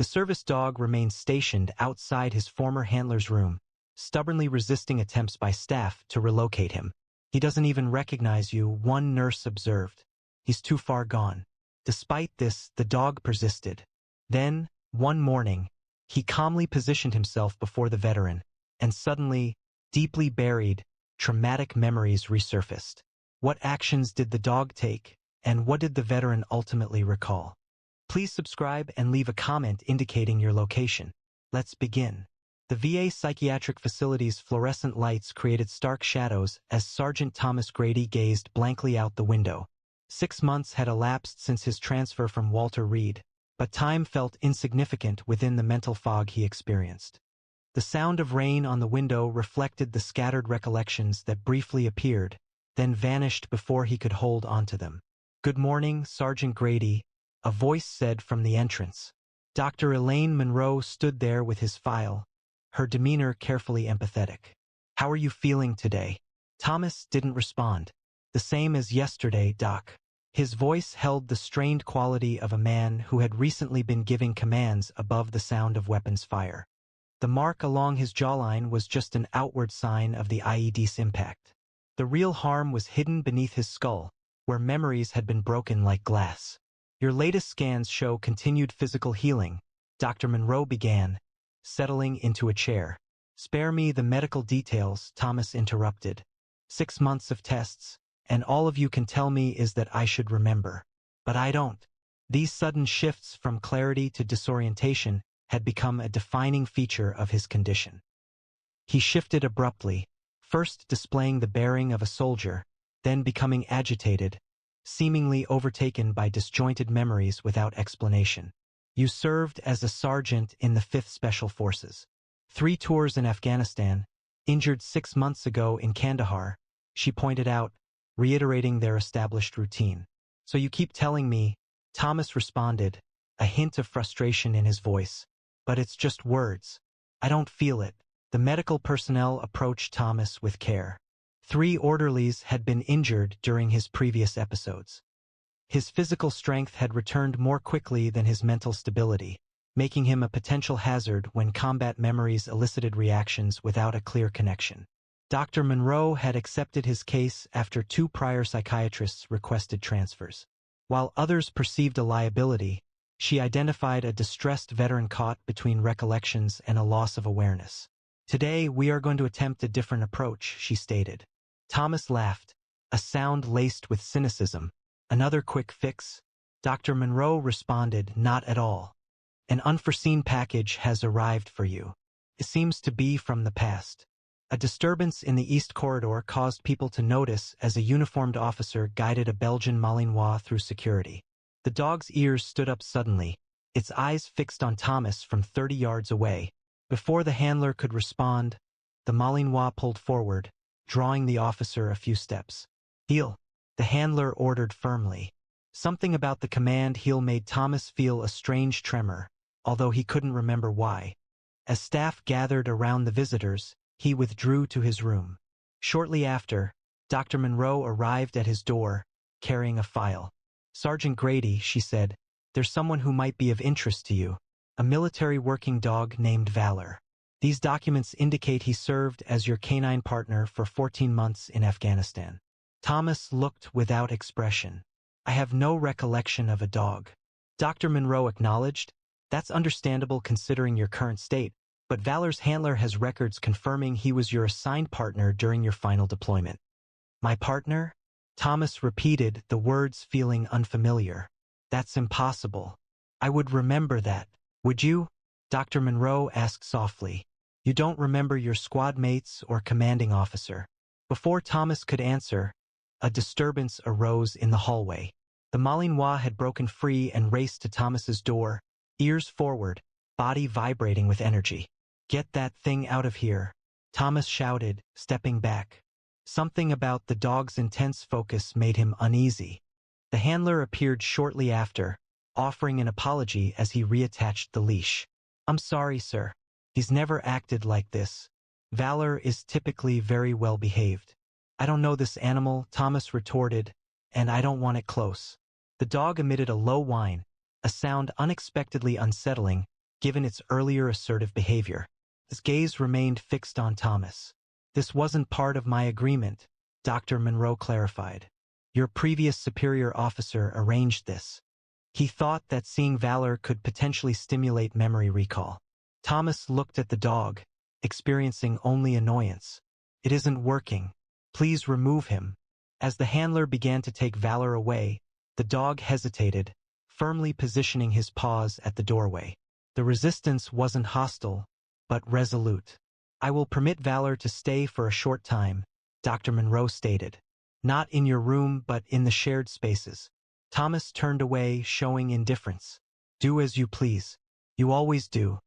The service dog remained stationed outside his former handler's room, stubbornly resisting attempts by staff to relocate him. "He doesn't even recognize you," one nurse observed. "He's too far gone." Despite this, the dog persisted. Then, one morning, he calmly positioned himself before the veteran, and suddenly, deeply buried, traumatic memories resurfaced. What actions did the dog take, and what did the veteran ultimately recall? Please subscribe and leave a comment indicating your location. Let's begin. The VA psychiatric facility's fluorescent lights created stark shadows as Sergeant Thomas Grady gazed blankly out the window. 6 months had elapsed since his transfer from Walter Reed, but time felt insignificant within the mental fog he experienced. The sound of rain on the window reflected the scattered recollections that briefly appeared, then vanished before he could hold onto them. "Good morning, Sergeant Grady," a voice said from the entrance. Dr. Elaine Monroe stood there with his file, her demeanor carefully empathetic. "How are you feeling today?" Thomas didn't respond. "The same as yesterday, Doc." His voice held the strained quality of a man who had recently been giving commands above the sound of weapons fire. The mark along his jawline was just an outward sign of the IED's impact. The real harm was hidden beneath his skull, where memories had been broken like glass. "Your latest scans show continued physical healing," Dr. Monroe began, settling into a chair. "Spare me the medical details," Thomas interrupted. 6 months of tests, and all of you can tell me is that I should remember. But I don't." These sudden shifts from clarity to disorientation had become a defining feature of his condition. He shifted abruptly, first displaying the bearing of a soldier, then becoming agitated, seemingly overtaken by disjointed memories without explanation. "You served as a sergeant in the 5th Special Forces. 3 tours in Afghanistan, injured 6 months ago in Kandahar," she pointed out, reiterating their established routine. "So you keep telling me," Thomas responded, a hint of frustration in his voice. "But it's just words. I don't feel it." The medical personnel approached Thomas with care. 3 orderlies had been injured during his previous episodes. His physical strength had returned more quickly than his mental stability, making him a potential hazard when combat memories elicited reactions without a clear connection. Dr. Monroe had accepted his case after 2 prior psychiatrists requested transfers. While others perceived a liability, she identified a distressed veteran caught between recollections and a loss of awareness. "Today we are going to attempt a different approach," she stated. Thomas laughed, a sound laced with cynicism. "Another quick fix?" Dr. Monroe responded, "Not at all. An unforeseen package has arrived for you. It seems to be from the past." A disturbance in the East Corridor caused people to notice as a uniformed officer guided a Belgian Malinois through security. The dog's ears stood up suddenly, its eyes fixed on Thomas from 30 yards away. Before the handler could respond, the Malinois pulled forward, drawing the officer a few steps. "Heel," the handler ordered firmly. Something about the command heel made Thomas feel a strange tremor, although he couldn't remember why. As staff gathered around the visitors, he withdrew to his room. Shortly after, Dr. Monroe arrived at his door, carrying a file. "Sergeant Grady," she said, "there's someone who might be of interest to you. A military working dog named Valor. These documents indicate he served as your canine partner for 14 months in Afghanistan." Thomas looked without expression. "I have no recollection of a dog." Dr. Monroe acknowledged, "That's understandable considering your current state, but Valor's handler has records confirming he was your assigned partner during your final deployment." "My partner?" Thomas repeated, the words feeling unfamiliar. "That's impossible. I would remember that. Would you?" Dr. Monroe asked softly. "You don't remember your squad mates or commanding officer?" Before Thomas could answer, a disturbance arose in the hallway. The Malinois had broken free and raced to Thomas's door, ears forward, body vibrating with energy. "Get that thing out of here," Thomas shouted, stepping back. Something about the dog's intense focus made him uneasy. The handler appeared shortly after, offering an apology as he reattached the leash. "I'm sorry, sir. He's never acted like this. Valor is typically very well behaved." "I don't know this animal," Thomas retorted, "and I don't want it close." The dog emitted a low whine, a sound unexpectedly unsettling, given its earlier assertive behavior. His gaze remained fixed on Thomas. "This wasn't part of my agreement," Dr. Monroe clarified. "Your previous superior officer arranged this. He thought that seeing Valor could potentially stimulate memory recall." Thomas looked at the dog, experiencing only annoyance. "It isn't working. Please remove him." As the handler began to take Valor away, the dog hesitated, firmly positioning his paws at the doorway. The resistance wasn't hostile, but resolute. "I will permit Valor to stay for a short time," Dr. Monroe stated. "Not in your room, but in the shared spaces." Thomas turned away, showing indifference. "Do as you please. You always do."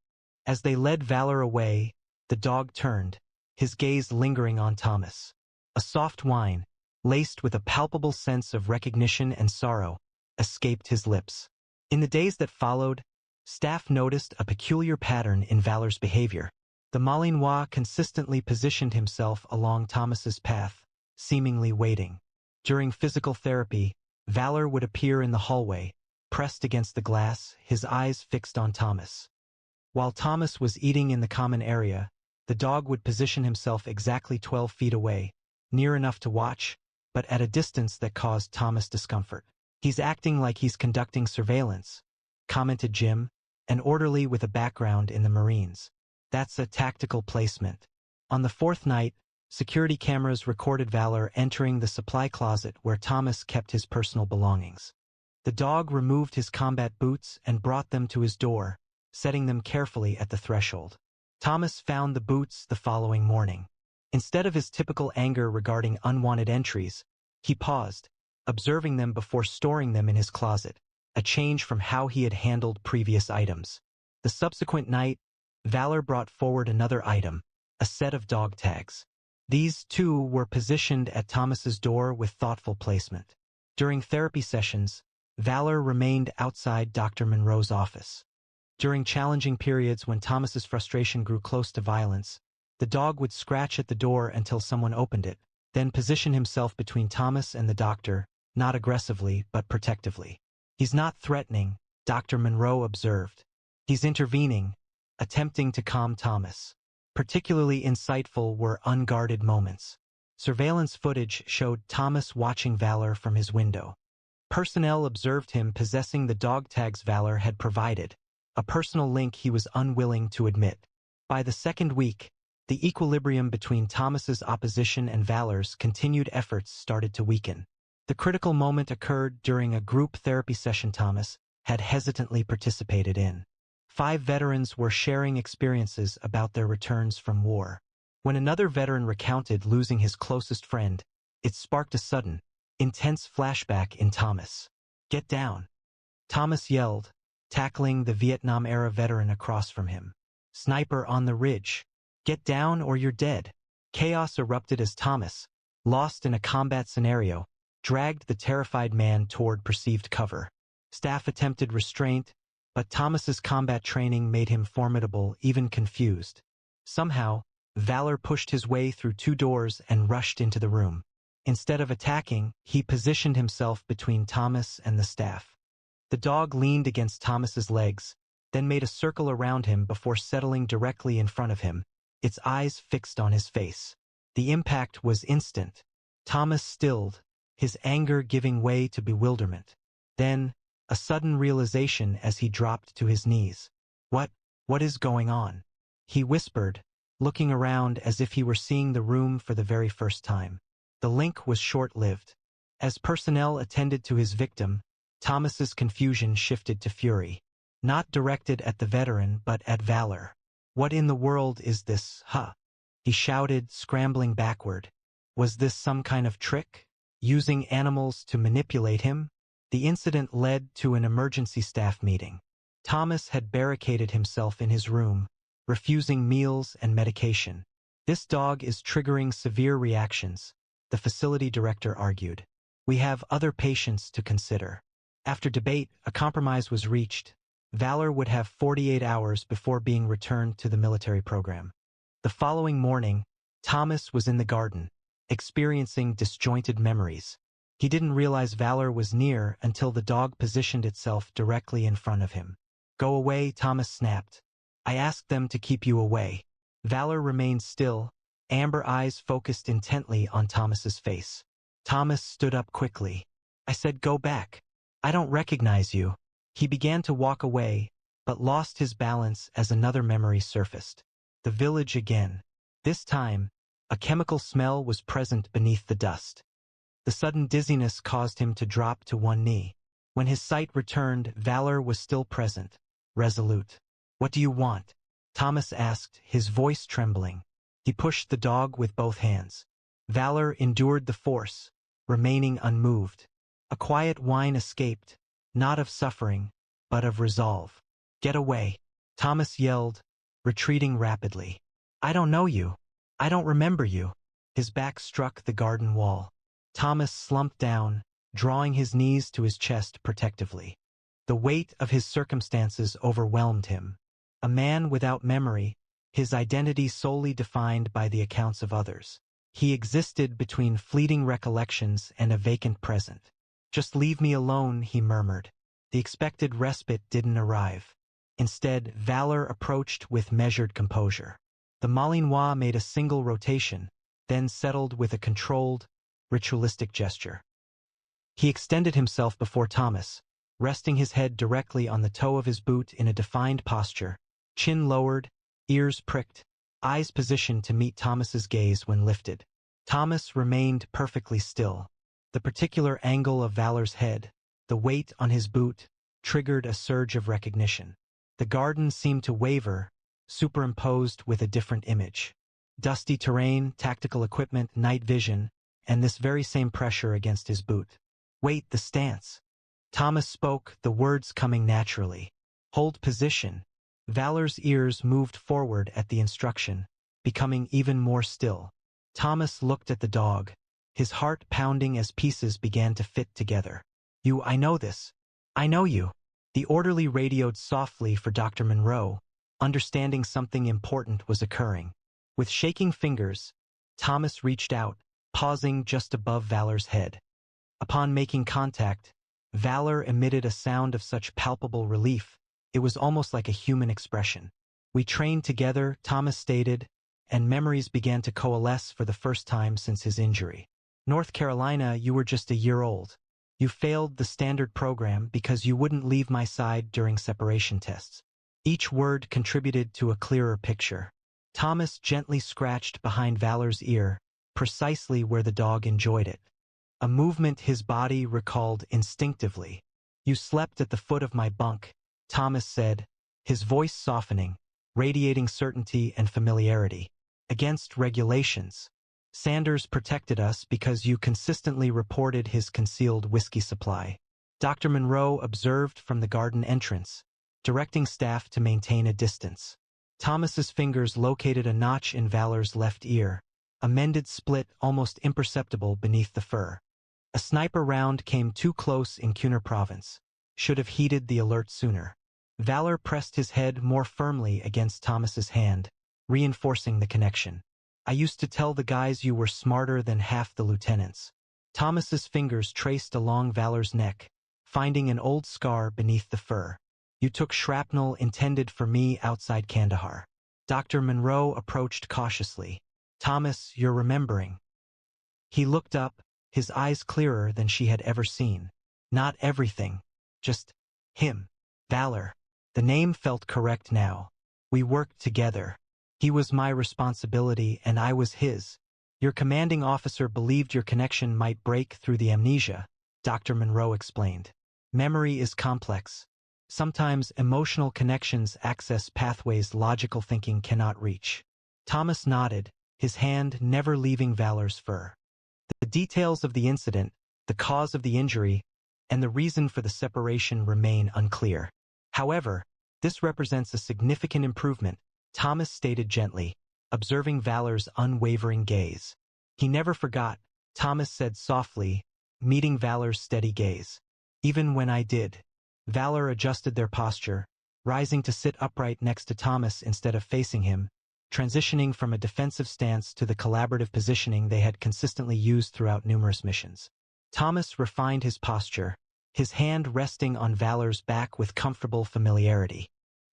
As they led Valor away, the dog turned, his gaze lingering on Thomas. A soft whine, laced with a palpable sense of recognition and sorrow, escaped his lips. In the days that followed, staff noticed a peculiar pattern in Valor's behavior. The Malinois consistently positioned himself along Thomas's path, seemingly waiting. During physical therapy, Valor would appear in the hallway, pressed against the glass, his eyes fixed on Thomas. While Thomas was eating in the common area, the dog would position himself exactly 12 feet away, near enough to watch, but at a distance that caused Thomas discomfort. "He's acting like he's conducting surveillance," commented Jim, an orderly with a background in the Marines. "That's a tactical placement." On the fourth night, security cameras recorded Valor entering the supply closet where Thomas kept his personal belongings. The dog removed his combat boots and brought them to his door, setting them carefully at the threshold. Thomas found the boots the following morning. Instead of his typical anger regarding unwanted entries, he paused, observing them before storing them in his closet, a change from how he had handled previous items. The subsequent night, Valor brought forward another item, a set of dog tags. These, too, were positioned at Thomas's door with thoughtful placement. During therapy sessions, Valor remained outside Dr. Monroe's office. During challenging periods when Thomas's frustration grew close to violence, the dog would scratch at the door until someone opened it, then position himself between Thomas and the doctor, not aggressively but protectively. "He's not threatening," Dr. Monroe observed. "He's intervening, attempting to calm Thomas." Particularly insightful were unguarded moments. Surveillance footage showed Thomas watching Valor from his window. Personnel observed him possessing the dog tags Valor had provided, a personal link he was unwilling to admit. By the second week, the equilibrium between Thomas's opposition and Valor's continued efforts started to weaken. The critical moment occurred during a group therapy session Thomas had hesitantly participated in. 5 veterans were sharing experiences about their returns from war. When another veteran recounted losing his closest friend, it sparked a sudden, intense flashback in Thomas. "Get down!" Thomas yelled, tackling the Vietnam-era veteran across from him. "Sniper on the ridge. Get down or you're dead." Chaos erupted as Thomas, lost in a combat scenario, dragged the terrified man toward perceived cover. Staff attempted restraint, but Thomas's combat training made him formidable, even confused. Somehow, Valor pushed his way through 2 doors and rushed into the room. Instead of attacking, he positioned himself between Thomas and the staff. The dog leaned against Thomas's legs, then made a circle around him before settling directly in front of him, its eyes fixed on his face. The impact was instant. Thomas stilled, his anger giving way to bewilderment. Then, a sudden realization as he dropped to his knees. What is going on?" he whispered, looking around as if he were seeing the room for the very first time. The link was short-lived. As personnel attended to his victim, Thomas's confusion shifted to fury. Not directed at the veteran, but at Valor. "What in the world is this, huh?" he shouted, scrambling backward. Was this some kind of trick? Using animals to manipulate him? The incident led to an emergency staff meeting. Thomas had barricaded himself in his room, refusing meals and medication. "This dog is triggering severe reactions," the facility director argued. "We have other patients to consider." After debate, a compromise was reached. Valor would have 48 hours before being returned to the military program. The following morning, Thomas was in the garden, experiencing disjointed memories. He didn't realize Valor was near until the dog positioned itself directly in front of him. "Go away," Thomas snapped, I asked them to keep you away. Valor remained still, amber eyes focused intently on Thomas's face. Thomas stood up quickly. I said, go back. I don't recognize you. He began to walk away, but lost his balance as another memory surfaced. The village again. This time, a chemical smell was present beneath the dust. The sudden dizziness caused him to drop to one knee. When his sight returned, Valor was still present, resolute. What do you want? Thomas asked, his voice trembling. He pushed the dog with both hands. Valor endured the force, remaining unmoved. A quiet whine escaped, not of suffering, but of resolve. Get away, Thomas yelled, retreating rapidly. I don't know you. I don't remember you. His back struck the garden wall. Thomas slumped down, drawing his knees to his chest protectively. The weight of his circumstances overwhelmed him. A man without memory, his identity solely defined by the accounts of others. He existed between fleeting recollections and a vacant present. Just leave me alone, he murmured. The expected respite didn't arrive. Instead, Valor approached with measured composure. The Malinois made a single rotation, then settled with a controlled, ritualistic gesture. He extended himself before Thomas, resting his head directly on the toe of his boot in a defined posture, chin lowered, ears pricked, eyes positioned to meet Thomas's gaze when lifted. Thomas remained perfectly still. The particular angle of Valor's head, the weight on his boot, triggered a surge of recognition. The garden seemed to waver, superimposed with a different image. Dusty terrain, tactical equipment, night vision, and this very same pressure against his boot. Wait, the stance. Thomas spoke, the words coming naturally. Hold position. Valor's ears moved forward at the instruction, becoming even more still. Thomas looked at the dog, his heart pounding as pieces began to fit together. I know this. I know you. The orderly radioed softly for Dr. Monroe, understanding something important was occurring. With shaking fingers, Thomas reached out, pausing just above Valor's head. Upon making contact, Valor emitted a sound of such palpable relief, it was almost like a human expression. We trained together, Thomas stated, and memories began to coalesce for the first time since his injury. North Carolina, you were just a year old. You failed the standard program because you wouldn't leave my side during separation tests. Each word contributed to a clearer picture. Thomas gently scratched behind Valor's ear, precisely where the dog enjoyed it. A movement his body recalled instinctively. You slept at the foot of my bunk, Thomas said, his voice softening, radiating certainty and familiarity. Against regulations. Sanders protected us because you consistently reported his concealed whiskey supply. Dr. Monroe observed from the garden entrance, directing staff to maintain a distance. Thomas's fingers located a notch in Valor's left ear, a mended split almost imperceptible beneath the fur. A sniper round came too close in Cunard province. Should have heeded the alert sooner. Valor pressed his head more firmly against Thomas's hand, reinforcing the connection. I used to tell the guys you were smarter than half the lieutenants. Thomas's fingers traced along Valor's neck, finding an old scar beneath the fur. You took shrapnel intended for me outside Kandahar. Dr. Monroe approached cautiously. Thomas, you're remembering. He looked up, his eyes clearer than she had ever seen. Not everything, just him. Valor. The name felt correct now. We worked together. He was my responsibility and I was his. Your commanding officer believed your connection might break through the amnesia, Dr. Monroe explained. Memory is complex. Sometimes emotional connections access pathways logical thinking cannot reach. Thomas nodded, his hand never leaving Valor's fur. The details of the incident, the cause of the injury, and the reason for the separation remain unclear. However, this represents a significant improvement, Thomas stated gently, observing Valor's unwavering gaze. He never forgot, Thomas said softly, meeting Valor's steady gaze. Even when I did. Valor adjusted their posture, rising to sit upright next to Thomas instead of facing him, transitioning from a defensive stance to the collaborative positioning they had consistently used throughout numerous missions. Thomas refined his posture, his hand resting on Valor's back with comfortable familiarity.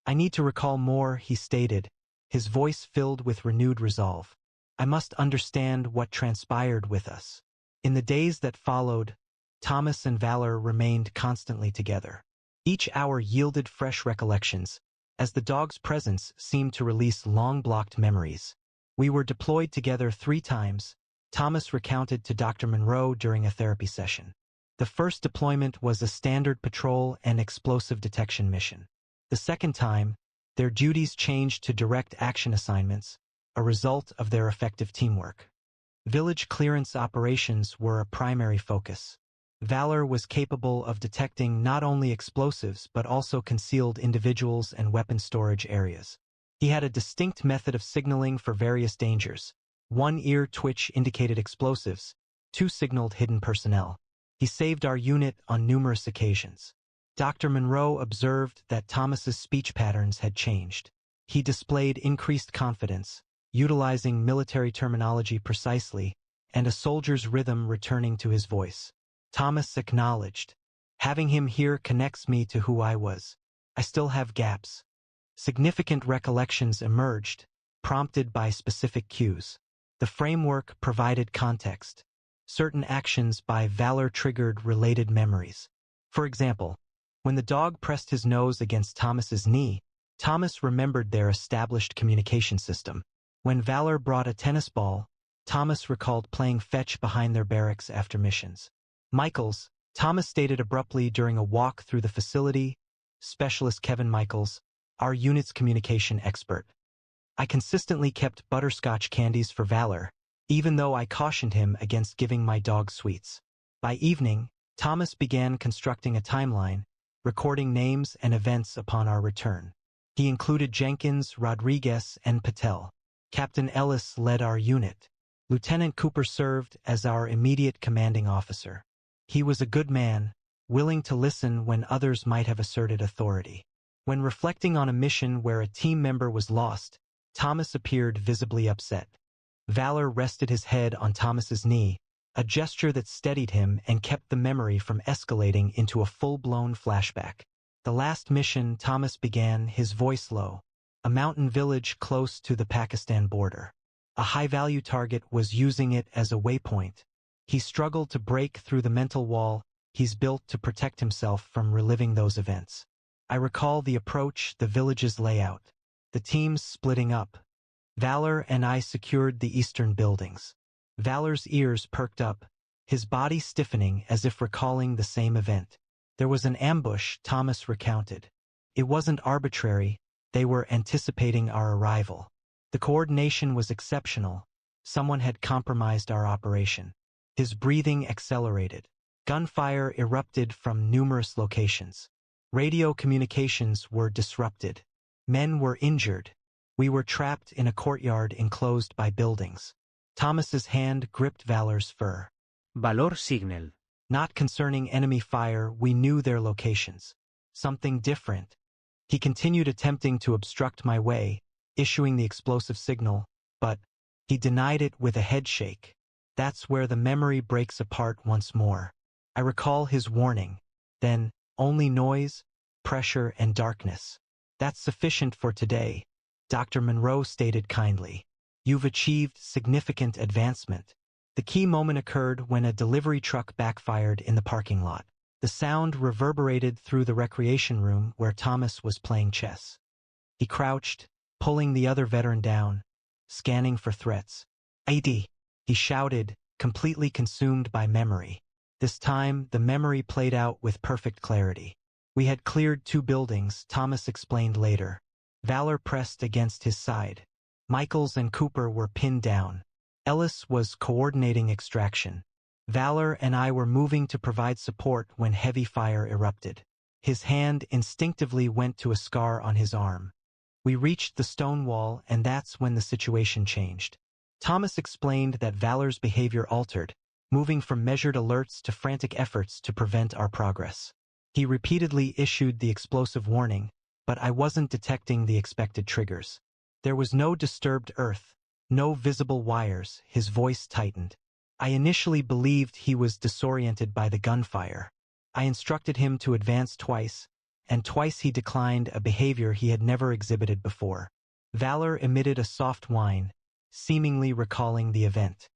I need to recall more, he stated, his voice filled with renewed resolve. I must understand what transpired with us. In the days that followed, Thomas and Valor remained constantly together. Each hour yielded fresh recollections, as the dog's presence seemed to release long-blocked memories. We were deployed together 3 times, Thomas recounted to Dr. Monroe during a therapy session. The first deployment was a standard patrol and explosive detection mission. The second time, their duties changed to direct action assignments, a result of their effective teamwork. Village clearance operations were a primary focus. Valor was capable of detecting not only explosives but also concealed individuals and weapon storage areas. He had a distinct method of signaling for various dangers. 1 ear twitch indicated explosives, 2 signaled hidden personnel. He saved our unit on numerous occasions. Dr. Monroe observed that Thomas's speech patterns had changed. He displayed increased confidence, utilizing military terminology precisely, and a soldier's rhythm returning to his voice. Thomas acknowledged, "Having him here connects me to who I was. I still have gaps." Significant recollections emerged, prompted by specific cues. The framework provided context. Certain actions by Valor triggered related memories. For example, when the dog pressed his nose against Thomas's knee, Thomas remembered their established communication system. When Valor brought a tennis ball, Thomas recalled playing fetch behind their barracks after missions. Michaels, Thomas stated abruptly during a walk through the facility, Specialist Kevin Michaels, our unit's communication expert. I consistently kept butterscotch candies for Valor, even though I cautioned him against giving my dog sweets. By evening, Thomas began constructing a timeline, recording names and events upon our return. He included Jenkins, Rodriguez, and Patel. Captain Ellis led our unit. Lieutenant Cooper served as our immediate commanding officer. He was a good man, willing to listen when others might have asserted authority. When reflecting on a mission where a team member was lost, Thomas appeared visibly upset. Valor rested his head on Thomas's knee, a gesture that steadied him and kept the memory from escalating into a full-blown flashback. The last mission, Thomas began, his voice low, a mountain village close to the Pakistan border. A high-value target was using it as a waypoint. He struggled to break through the mental wall he's built to protect himself from reliving those events. I recall the approach, the village's layout, the teams splitting up. Valor and I secured the eastern buildings. Valor's ears perked up, his body stiffening as if recalling the same event. There was an ambush, Thomas recounted. It wasn't arbitrary, they were anticipating our arrival. The coordination was exceptional. Someone had compromised our operation. His breathing accelerated. Gunfire erupted from numerous locations. Radio communications were disrupted. Men were injured. We were trapped in a courtyard enclosed by buildings. Thomas's hand gripped Valor's fur. Valor signal. Not concerning enemy fire, we knew their locations. Something different. He continued attempting to obstruct my way, issuing the explosive signal, but he denied it with a head shake. That's where the memory breaks apart once more. I recall his warning. Then, only noise, pressure, and darkness. That's sufficient for today, Dr. Monroe stated kindly. You've achieved significant advancement. The key moment occurred when a delivery truck backfired in the parking lot. The sound reverberated through the recreation room where Thomas was playing chess. He crouched, pulling the other veteran down, scanning for threats. "AD!" he shouted, completely consumed by memory. This time, the memory played out with perfect clarity. We had cleared 2 buildings, Thomas explained later. Valor pressed against his side. Michaels and Cooper were pinned down. Ellis was coordinating extraction. Valor and I were moving to provide support when heavy fire erupted. His hand instinctively went to a scar on his arm. We reached the stone wall, and that's when the situation changed. Thomas explained that Valor's behavior altered, moving from measured alerts to frantic efforts to prevent our progress. He repeatedly issued the explosive warning, but I wasn't detecting the expected triggers. There was no disturbed earth, no visible wires. His voice tightened. I initially believed he was disoriented by the gunfire. I instructed him to advance twice, and twice he declined a behavior he had never exhibited before. Valor emitted a soft whine, seemingly recalling the event.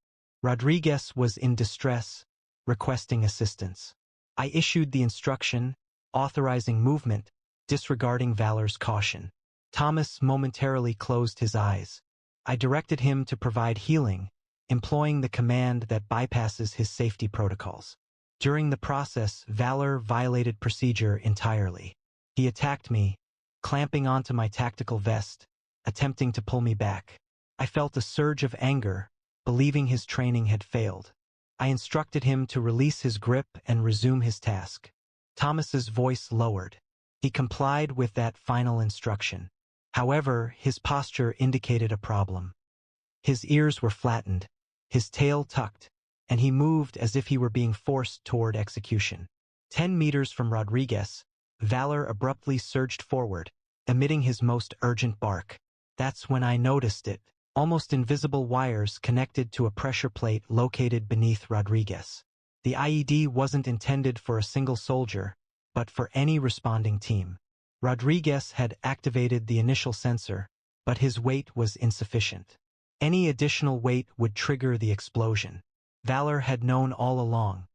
Rodriguez was in distress, requesting assistance. I issued the instruction, authorizing movement, disregarding Valor's caution. Thomas momentarily closed his eyes. I directed him to provide healing, employing the command that bypasses his safety protocols. During the process, Valor violated procedure entirely. He attacked me, clamping onto my tactical vest, attempting to pull me back. I felt a surge of anger, believing his training had failed. I instructed him to release his grip and resume his task. Thomas's voice lowered. He complied with that final instruction. However, his posture indicated a problem. His ears were flattened, his tail tucked, and he moved as if he were being forced toward execution. 10 meters from Rodriguez, Valor abruptly surged forward, emitting his most urgent bark. That's when I noticed it. Almost invisible wires connected to a pressure plate located beneath Rodriguez. The IED wasn't intended for a single soldier, but for any responding team. Rodriguez had activated the initial sensor, but his weight was insufficient. Any additional weight would trigger the explosion. Valor had known all along.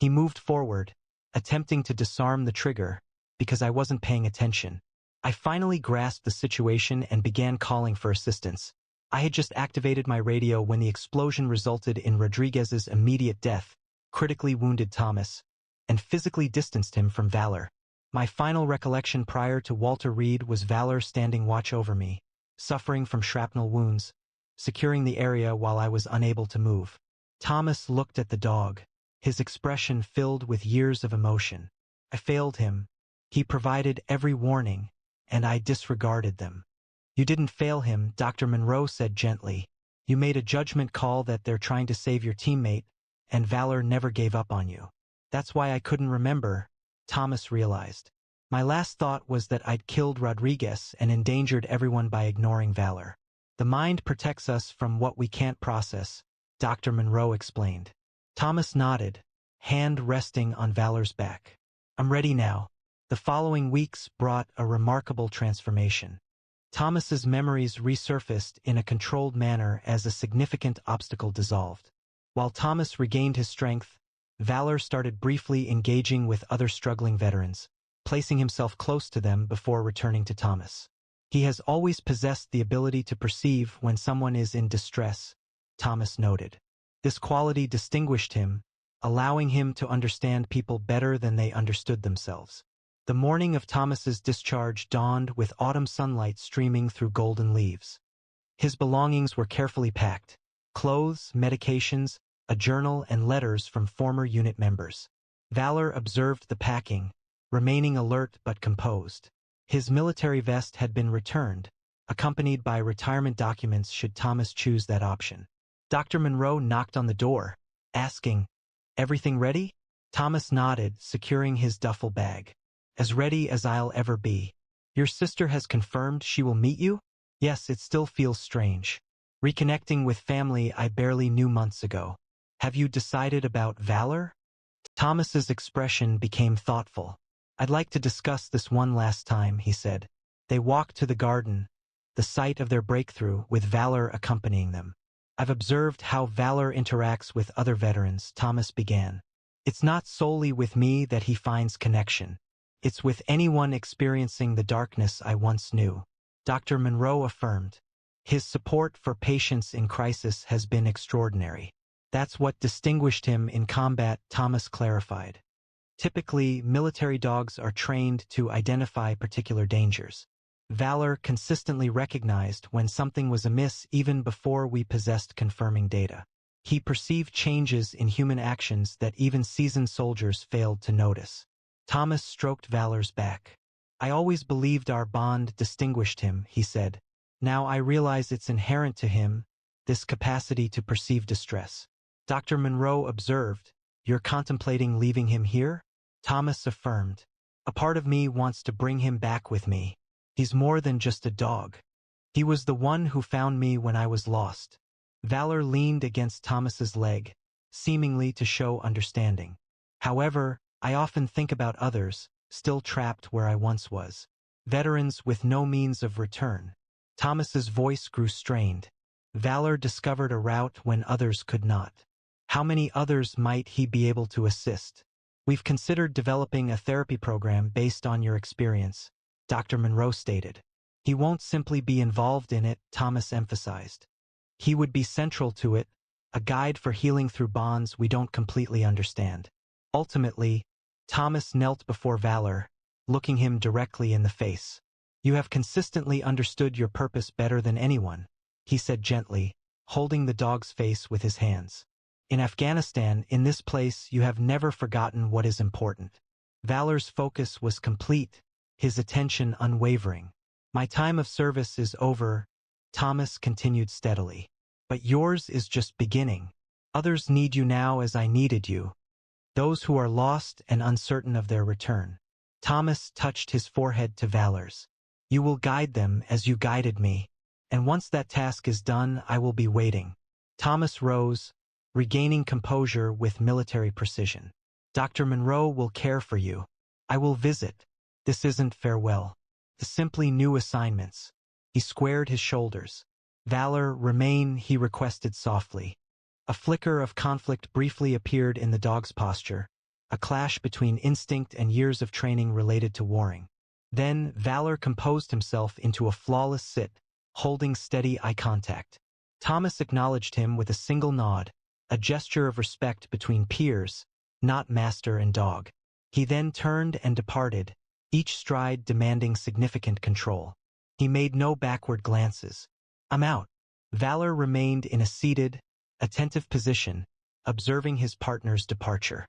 He moved forward, attempting to disarm the trigger, because I wasn't paying attention. I finally grasped the situation and began calling for assistance. I had just activated my radio when the explosion resulted in Rodriguez's immediate death, critically wounded Thomas, and physically distanced him from Valor. My final recollection prior to Walter Reed was Valor standing watch over me, suffering from shrapnel wounds, securing the area while I was unable to move. Thomas looked at the dog, his expression filled with years of emotion. I failed him. He provided every warning, and I disregarded them. You didn't fail him, Dr. Monroe said gently. You made a judgment call that they're trying to save your teammate, and Valor never gave up on you. That's why I couldn't remember, Thomas realized. My last thought was that I'd killed Rodriguez and endangered everyone by ignoring Valor. The mind protects us from what we can't process, Dr. Monroe explained. Thomas nodded, hand resting on Valor's back. I'm ready now. The following weeks brought a remarkable transformation. Thomas's memories resurfaced in a controlled manner as a significant obstacle dissolved. While Thomas regained his strength, Valor started briefly engaging with other struggling veterans, placing himself close to them before returning to Thomas. He has always possessed the ability to perceive when someone is in distress, Thomas noted. This quality distinguished him, allowing him to understand people better than they understood themselves. The morning of Thomas's discharge dawned with autumn sunlight streaming through golden leaves. His belongings were carefully packed: clothes, medications, a journal, and letters from former unit members. Valor observed the packing, remaining alert but composed. His military vest had been returned, accompanied by retirement documents should Thomas choose that option. Dr. Monroe knocked on the door, asking, "Everything ready?" Thomas nodded, securing his duffel bag. "As ready as I'll ever be." "Your sister has confirmed she will meet you?" "Yes, it still feels strange. Reconnecting with family I barely knew months ago." "Have you decided about Valor?" Thomas's expression became thoughtful. "I'd like to discuss this one last time," he said. They walked to the garden, the site of their breakthrough, with Valor accompanying them. "I've observed how Valor interacts with other veterans," Thomas began. "It's not solely with me that he finds connection. It's with anyone experiencing the darkness I once knew," Dr. Monroe affirmed. "His support for patients in crisis has been extraordinary. That's what distinguished him in combat," Thomas clarified. "Typically, military dogs are trained to identify particular dangers. Valor consistently recognized when something was amiss even before we possessed confirming data. He perceived changes in human actions that even seasoned soldiers failed to notice." Thomas stroked Valor's back. "I always believed our bond distinguished him," he said. "Now I realize it's inherent to him, this capacity to perceive distress." Dr. Monroe observed, "You're contemplating leaving him here?" Thomas affirmed, "A part of me wants to bring him back with me. He's more than just a dog. He was the one who found me when I was lost." Valor leaned against Thomas's leg, seemingly to show understanding. "However, I often think about others, still trapped where I once was. Veterans with no means of return. Thomas's voice grew strained. Valor discovered a route when others could not. How many others might he be able to assist? We've considered developing a therapy program based on your experience, Dr. Monroe stated. He won't simply be involved in it, Thomas emphasized. He would be central to it, a guide for healing through bonds we don't completely understand. Ultimately, Thomas knelt before Valor, looking him directly in the face. You have consistently understood your purpose better than anyone, he said gently, holding the dog's face with his hands. In Afghanistan, in this place, you have never forgotten what is important. Valor's focus was complete, his attention unwavering. My time of service is over, Thomas continued steadily. But yours is just beginning. Others need you now as I needed you. Those who are lost and uncertain of their return. Thomas touched his forehead to Valor's. You will guide them as you guided me. And once that task is done, I will be waiting. Thomas rose, regaining composure with military precision. Dr. Monroe will care for you. I will visit. This isn't farewell. The simply new assignments. He squared his shoulders. Valor, remain, he requested softly. A flicker of conflict briefly appeared in the dog's posture, a clash between instinct and years of training related to warring. Then Valor composed himself into a flawless sit, holding steady eye contact. Thomas acknowledged him with a single nod, a gesture of respect between peers, not master and dog. He then turned and departed, each stride demanding significant control. He made no backward glances. I'm out. Valor remained in a seated, attentive position, observing his partner's departure.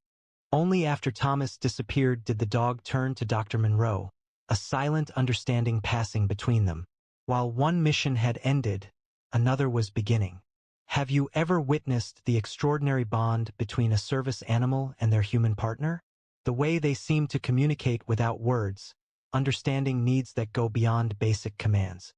Only after Thomas disappeared did the dog turn to Dr. Monroe, a silent understanding passing between them. While one mission had ended, another was beginning. Have you ever witnessed the extraordinary bond between a service animal and their human partner? The way they seem to communicate without words, understanding needs that go beyond basic commands.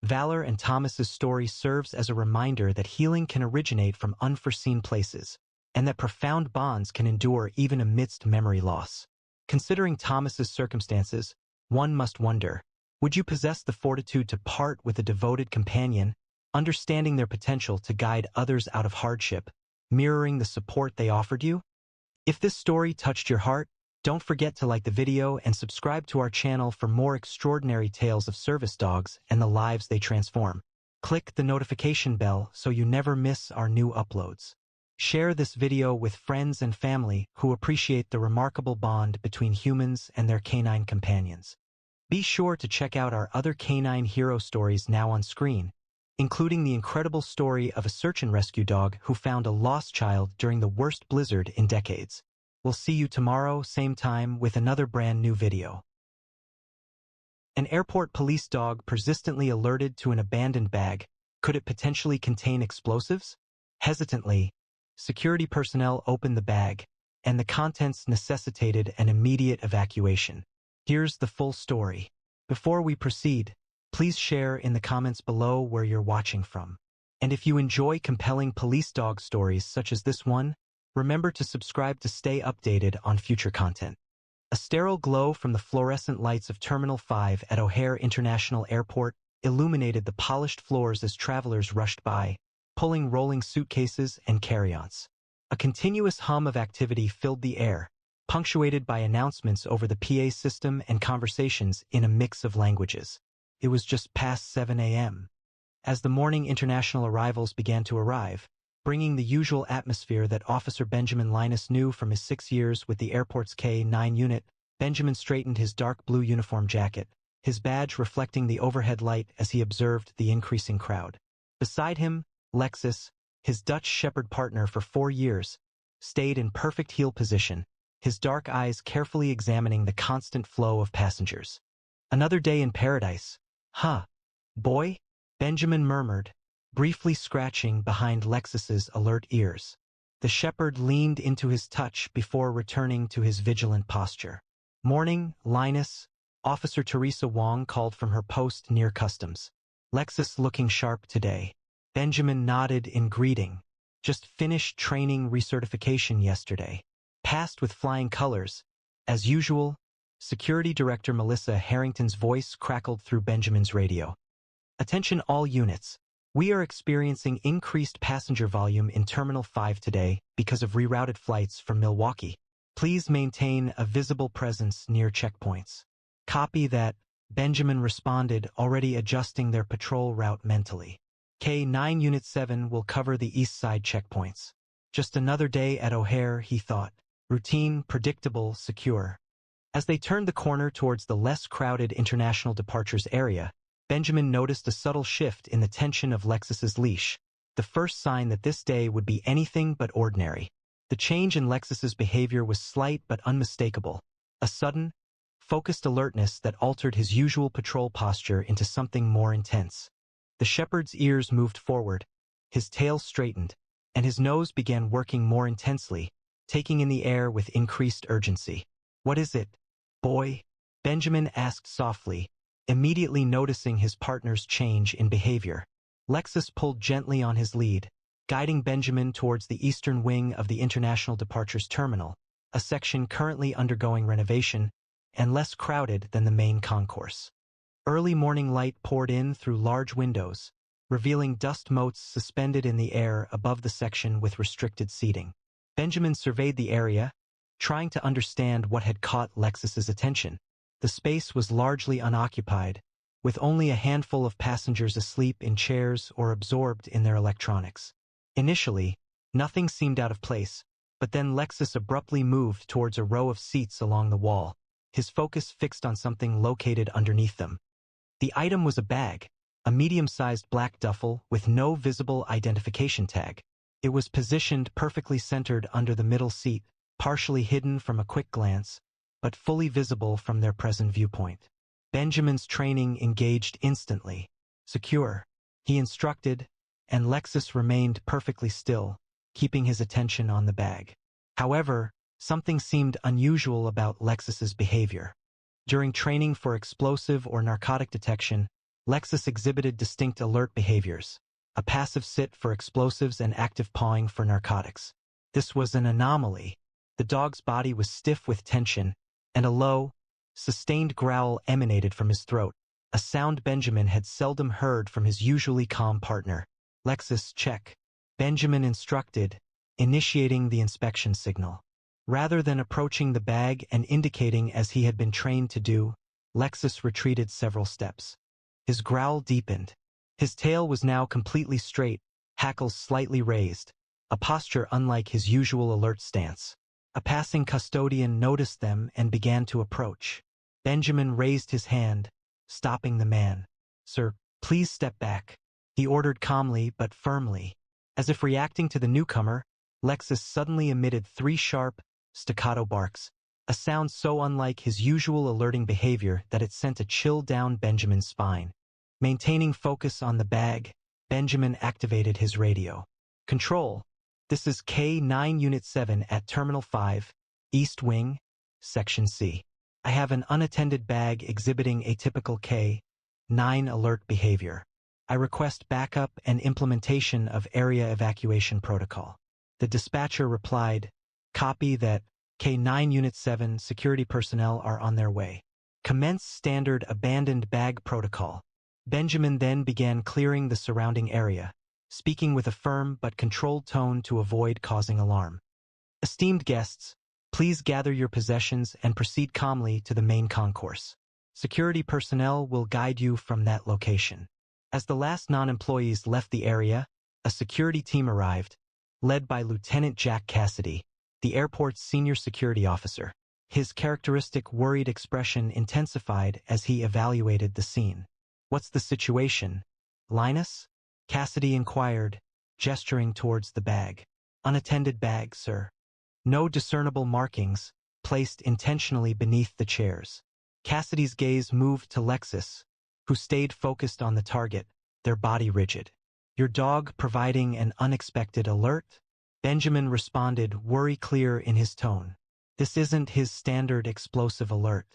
Valor and Thomas's story serves as a reminder that healing can originate from unforeseen places, and that profound bonds can endure even amidst memory loss. Considering Thomas's circumstances, one must wonder, would you possess the fortitude to part with a devoted companion, understanding their potential to guide others out of hardship, mirroring the support they offered you? If this story touched your heart, don't forget to like the video and subscribe to our channel for more extraordinary tales of service dogs and the lives they transform. Click the notification bell so you never miss our new uploads. Share this video with friends and family who appreciate the remarkable bond between humans and their canine companions. Be sure to check out our other canine hero stories now on screen, including the incredible story of a search and rescue dog who found a lost child during the worst blizzard in decades. We'll see you tomorrow, same time, with another brand new video. An airport police dog persistently alerted to an abandoned bag. Could it potentially contain explosives? Hesitantly, security personnel opened the bag, and the contents necessitated an immediate evacuation. Here's the full story. Before we proceed, please share in the comments below where you're watching from. And if you enjoy compelling police dog stories such as this one, remember to subscribe to stay updated on future content. A sterile glow from the fluorescent lights of Terminal 5 at O'Hare International Airport illuminated the polished floors as travelers rushed by, pulling rolling suitcases and carry-ons. A continuous hum of activity filled the air, punctuated by announcements over the PA system and conversations in a mix of languages. It was just past 7 a.m. As the morning international arrivals began to arrive, bringing the usual atmosphere that Officer Benjamin Linus knew from his 6 years with the airport's K-9 unit, Benjamin straightened his dark blue uniform jacket, his badge reflecting the overhead light as he observed the increasing crowd. Beside him, Lexus, his Dutch Shepherd partner for 4 years, stayed in perfect heel position, his dark eyes carefully examining the constant flow of passengers. Another day in paradise, huh, boy? Benjamin murmured, briefly scratching behind Lexus's alert ears. The shepherd leaned into his touch before returning to his vigilant posture. Morning, Linus, Officer Teresa Wong called from her post near customs. Lexus looking sharp today. Benjamin nodded in greeting. Just finished training recertification yesterday. Passed with flying colors. As usual, Security Director Melissa Harrington's voice crackled through Benjamin's radio. Attention all units. We are experiencing increased passenger volume in Terminal 5 today because of rerouted flights from Milwaukee. Please maintain a visible presence near checkpoints. Copy that, Benjamin responded, already adjusting their patrol route mentally. K9 Unit 7 will cover the east side checkpoints. Just another day at O'Hare, he thought. Routine, predictable, secure. As they turned the corner towards the less crowded international departures area, Benjamin noticed a subtle shift in the tension of Lexus's leash, the first sign that this day would be anything but ordinary. The change in Lexus's behavior was slight but unmistakable, a sudden, focused alertness that altered his usual patrol posture into something more intense. The shepherd's ears moved forward, his tail straightened, and his nose began working more intensely, taking in the air with increased urgency. "What is it, boy?" Benjamin asked softly, immediately noticing his partner's change in behavior. Lexus pulled gently on his lead, guiding Benjamin towards the eastern wing of the International Departures Terminal, a section currently undergoing renovation and less crowded than the main concourse. Early morning light poured in through large windows, revealing dust motes suspended in the air above the section with restricted seating. Benjamin surveyed the area, trying to understand what had caught Lexus's attention. The space was largely unoccupied, with only a handful of passengers asleep in chairs or absorbed in their electronics. Initially, nothing seemed out of place, but then Lexus abruptly moved towards a row of seats along the wall, his focus fixed on something located underneath them. The item was a bag, a medium-sized black duffel with no visible identification tag. It was positioned perfectly centered under the middle seat, partially hidden from a quick glance, but fully visible from their present viewpoint. Benjamin's training engaged instantly. "Secure," he instructed, and Lexus remained perfectly still, keeping his attention on the bag. However, something seemed unusual about Lexus's behavior. During training for explosive or narcotic detection, Lexus exhibited distinct alert behaviors, a passive sit for explosives and active pawing for narcotics. This was an anomaly. The dog's body was stiff with tension, and a low, sustained growl emanated from his throat, a sound Benjamin had seldom heard from his usually calm partner. "Lexus, check," Benjamin instructed, initiating the inspection signal. Rather than approaching the bag and indicating as he had been trained to do, Lexus retreated several steps. His growl deepened. His tail was now completely straight, hackles slightly raised, a posture unlike his usual alert stance. A passing custodian noticed them and began to approach. Benjamin raised his hand, stopping the man. "Sir, please step back," he ordered calmly but firmly. As if reacting to the newcomer, Lexus suddenly emitted 3 sharp, staccato barks, a sound so unlike his usual alerting behavior that it sent a chill down Benjamin's spine. Maintaining focus on the bag, Benjamin activated his radio. "Control, this is K9 Unit 7 at Terminal 5, East Wing, Section C. I have an unattended bag exhibiting atypical K9 alert behavior. I request backup and implementation of area evacuation protocol." The dispatcher replied, "Copy that, K9 Unit 7 security personnel are on their way. Commence standard abandoned bag protocol." Benjamin then began clearing the surrounding area, speaking with a firm but controlled tone to avoid causing alarm. "Esteemed guests, please gather your possessions and proceed calmly to the main concourse. Security personnel will guide you from that location." As the last non-employees left the area, a security team arrived, led by Lieutenant Jack Cassidy, the airport's senior security officer. His characteristic worried expression intensified as he evaluated the scene. "What's the situation, Linus?" Cassidy inquired, gesturing towards the bag. "Unattended bag, sir. No discernible markings, placed intentionally beneath the chairs." Cassidy's gaze moved to Lexus, who stayed focused on the target, their body rigid. "Your dog providing an unexpected alert?" Benjamin responded, worry clear in his tone. "This isn't his standard explosive alert,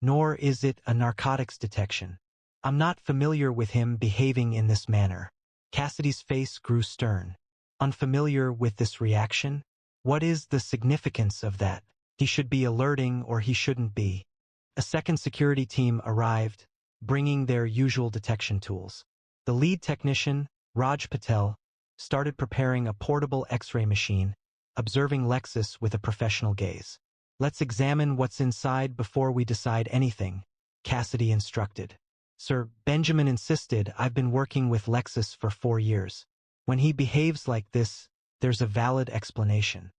nor is it a narcotics detection. I'm not familiar with him behaving in this manner." Cassidy's face grew stern. "Unfamiliar with this reaction? What is the significance of that? He should be alerting or he shouldn't be." A second security team arrived, bringing their usual detection tools. The lead technician, Raj Patel, started preparing a portable X-ray machine, observing Lexus with a professional gaze. "Let's examine what's inside before we decide anything," Cassidy instructed. "Sir, Benjamin insisted. I've been working with Lexus for 4 years. When he behaves like this, there's a valid explanation."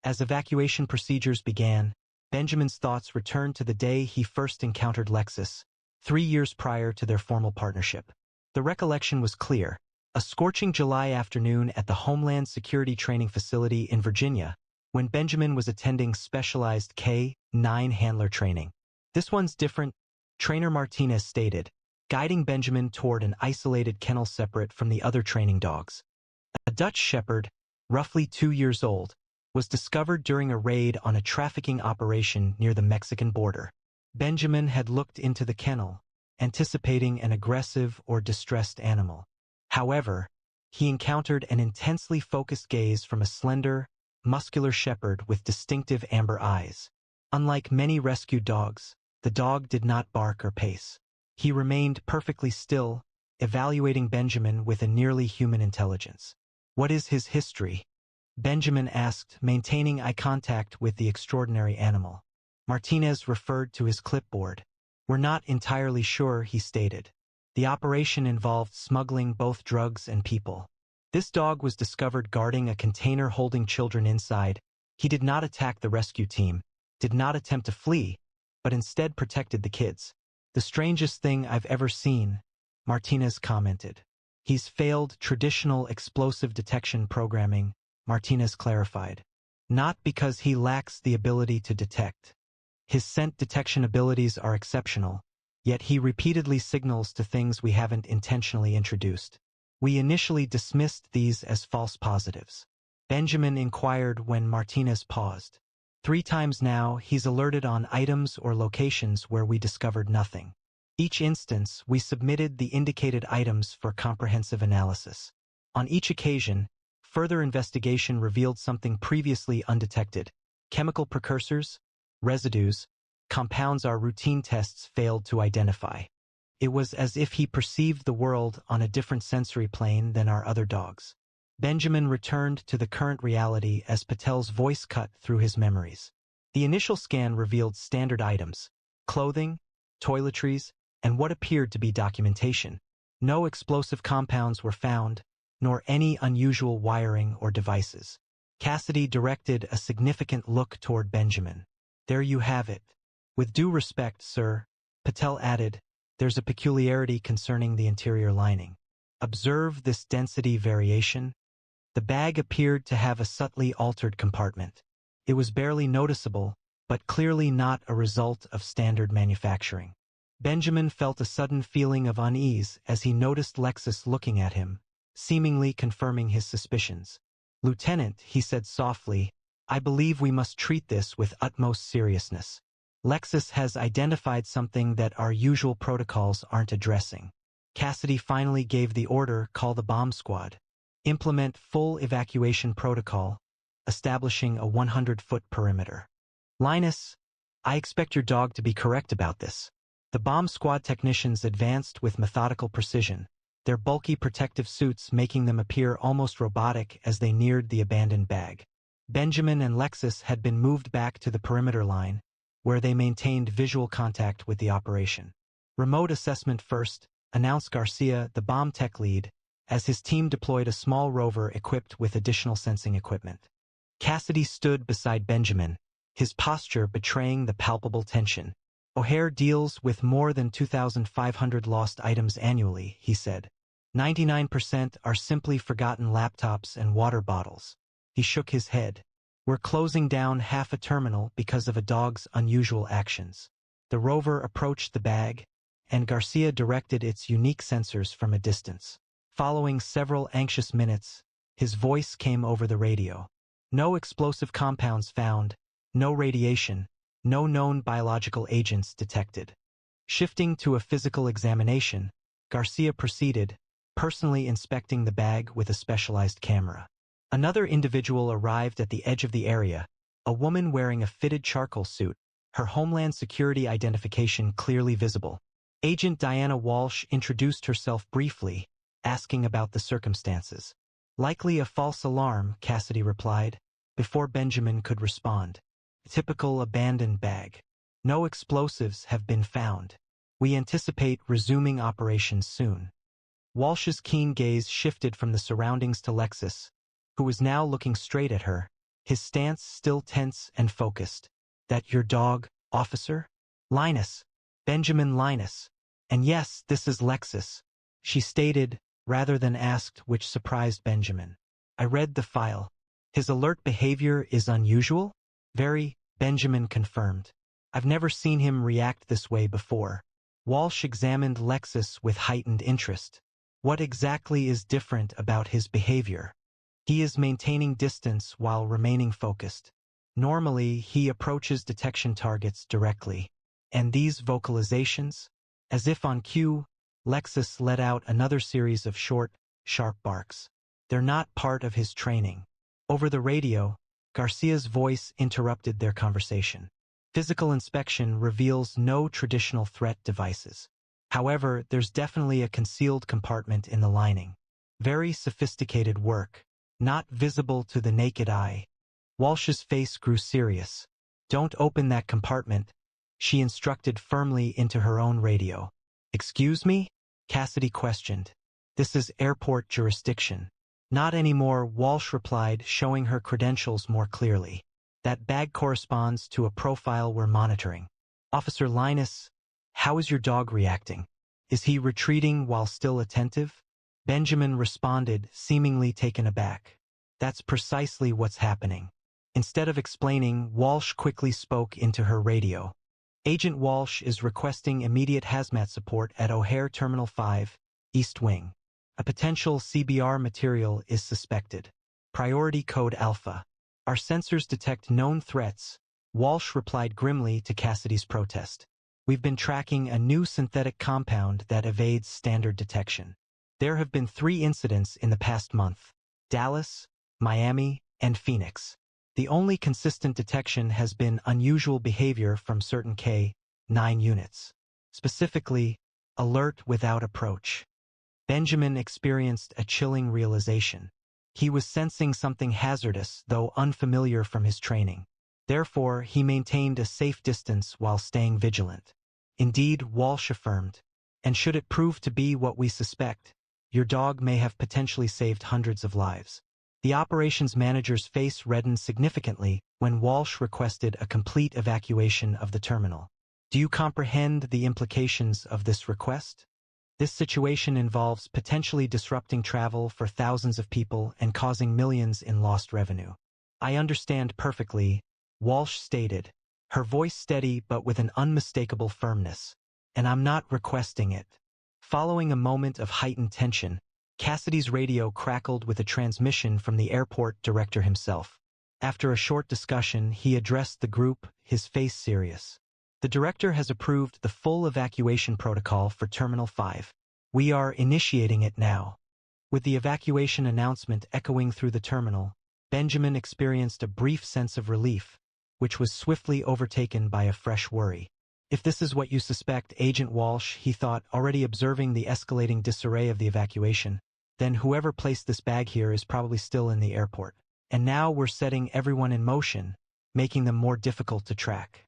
As evacuation procedures began, Benjamin's thoughts returned to the day he first encountered Lexus, 3 years prior to their formal partnership. The recollection was clear: a scorching July afternoon at the Homeland Security Training Facility in Virginia, when Benjamin was attending specialized K-9 handler training. "This one's different," Trainer Martinez stated, guiding Benjamin toward an isolated kennel separate from the other training dogs. A Dutch Shepherd, roughly 2 years old, was discovered during a raid on a trafficking operation near the Mexican border. Benjamin had looked into the kennel, anticipating an aggressive or distressed animal. However, he encountered an intensely focused gaze from a slender, muscular shepherd with distinctive amber eyes. Unlike many rescued dogs, the dog did not bark or pace. He remained perfectly still, evaluating Benjamin with a nearly human intelligence. "What is his history?" Benjamin asked, maintaining eye contact with the extraordinary animal. Martinez referred to his clipboard. "We're not entirely sure," he stated. "The operation involved smuggling both drugs and people. This dog was discovered guarding a container holding children inside. He did not attack the rescue team, did not attempt to flee, but instead protected the kids. The strangest thing I've ever seen," Martinez commented. "He's failed traditional explosive detection programming," Martinez clarified. "Not because he lacks the ability to detect. His scent detection abilities are exceptional, yet he repeatedly signals to things we haven't intentionally introduced. We initially dismissed these as false positives." Benjamin inquired when Martinez paused. "3 times now, he's alerted on items or locations where we discovered nothing. Each instance, we submitted the indicated items for comprehensive analysis. On each occasion, further investigation revealed something previously undetected: chemical precursors, residues, compounds our routine tests failed to identify. It was as if he perceived the world on a different sensory plane than our other dogs." Benjamin returned to the current reality as Patel's voice cut through his memories. The initial scan revealed standard items: clothing, toiletries, and what appeared to be documentation. No explosive compounds were found, nor any unusual wiring or devices. Cassidy directed a significant look toward Benjamin. "There you have it. With due respect, sir," Patel added, "there's a peculiarity concerning the interior lining. Observe this density variation." The bag appeared to have a subtly altered compartment. It was barely noticeable, but clearly not a result of standard manufacturing. Benjamin felt a sudden feeling of unease as he noticed Lexus looking at him, seemingly confirming his suspicions. "Lieutenant," he said softly, "I believe we must treat this with utmost seriousness. Lexus has identified something that our usual protocols aren't addressing." Cassidy finally gave the order: "Call the bomb squad. Implement full evacuation protocol, establishing a 100-foot perimeter." "Linus, I expect your dog to be correct about this." The bomb squad technicians advanced with methodical precision, their bulky protective suits making them appear almost robotic as they neared the abandoned bag. Benjamin and Lexus had been moved back to the perimeter line, where they maintained visual contact with the operation. "Remote assessment first," announced Garcia, the bomb tech lead, as his team deployed a small rover equipped with additional sensing equipment. Cassidy stood beside Benjamin, his posture betraying the palpable tension. "O'Hare deals with more than 2,500 lost items annually," he said. 99% are simply forgotten laptops and water bottles." He shook his head. "We're closing down half a terminal because of a dog's unusual actions." The rover approached the bag, and Garcia directed its unique sensors from a distance. Following several anxious minutes, his voice came over the radio. "No explosive compounds found, no radiation, no known biological agents detected." Shifting to a physical examination, Garcia proceeded, personally inspecting the bag with a specialized camera. Another individual arrived at the edge of the area, a woman wearing a fitted charcoal suit, her Homeland Security identification clearly visible. Agent Diana Walsh introduced herself briefly, asking about the circumstances. "Likely a false alarm," Cassidy replied, before Benjamin could respond. "Typical abandoned bag. No explosives have been found. We anticipate resuming operations soon." Walsh's keen gaze shifted from the surroundings to Lexus, who was now looking straight at her, his stance still tense and focused. "That your dog, officer?" "Linus. Benjamin Linus. And yes, this is Lexus," she stated, rather than asked, which surprised Benjamin. "I read the file. His alert behavior is unusual?" "Very," Benjamin confirmed. "I've never seen him react this way before." Walsh examined Lexus with heightened interest. "What exactly is different about his behavior?" "He is maintaining distance while remaining focused. Normally, he approaches detection targets directly. And these vocalizations?" As if on cue, Lexus let out another series of short, sharp barks. "They're not part of his training." Over the radio, Garcia's voice interrupted their conversation. "Physical inspection reveals no traditional threat devices. However, there's definitely a concealed compartment in the lining. Very sophisticated work, not visible to the naked eye." Walsh's face grew serious. "Don't open that compartment," she instructed firmly into her own radio. "Excuse me?" Cassidy questioned. "This is airport jurisdiction." "Not anymore," Walsh replied, showing her credentials more clearly. "That bag corresponds to a profile we're monitoring. Officer Linus, how is your dog reacting? Is he retreating while still attentive?" Benjamin responded, seemingly taken aback. "That's precisely what's happening." Instead of explaining, Walsh quickly spoke into her radio. "Agent Walsh is requesting immediate hazmat support at O'Hare Terminal 5, East Wing. A potential CBR material is suspected. Priority code Alpha. Our sensors detect known threats," Walsh replied grimly to Cassidy's protest. "We've been tracking a new synthetic compound that evades standard detection. There have been 3 incidents in the past month: Dallas, Miami, and Phoenix. The only consistent detection has been unusual behavior from certain K-9 units. Specifically, alert without approach." Benjamin experienced a chilling realization. He was sensing something hazardous, though unfamiliar from his training. Therefore, he maintained a safe distance while staying vigilant. "Indeed," Walsh affirmed. "And should it prove to be what we suspect, your dog may have potentially saved hundreds of lives." The operations manager's face reddened significantly when Walsh requested a complete evacuation of the terminal. "Do you comprehend the implications of this request? This situation involves potentially disrupting travel for thousands of people and causing millions in lost revenue." "I understand perfectly," Walsh stated, her voice steady but with an unmistakable firmness. "And I'm not requesting it." Following a moment of heightened tension, Cassidy's radio crackled with a transmission from the airport director himself. After a short discussion, he addressed the group, his face serious. "The director has approved the full evacuation protocol for Terminal 5. We are initiating it now." With the evacuation announcement echoing through the terminal, Benjamin experienced a brief sense of relief, which was swiftly overtaken by a fresh worry. "If this is what you suspect, Agent Walsh," he thought, already observing the escalating disarray of the evacuation, "then whoever placed this bag here is probably still in the airport. And now we're setting everyone in motion, making them more difficult to track."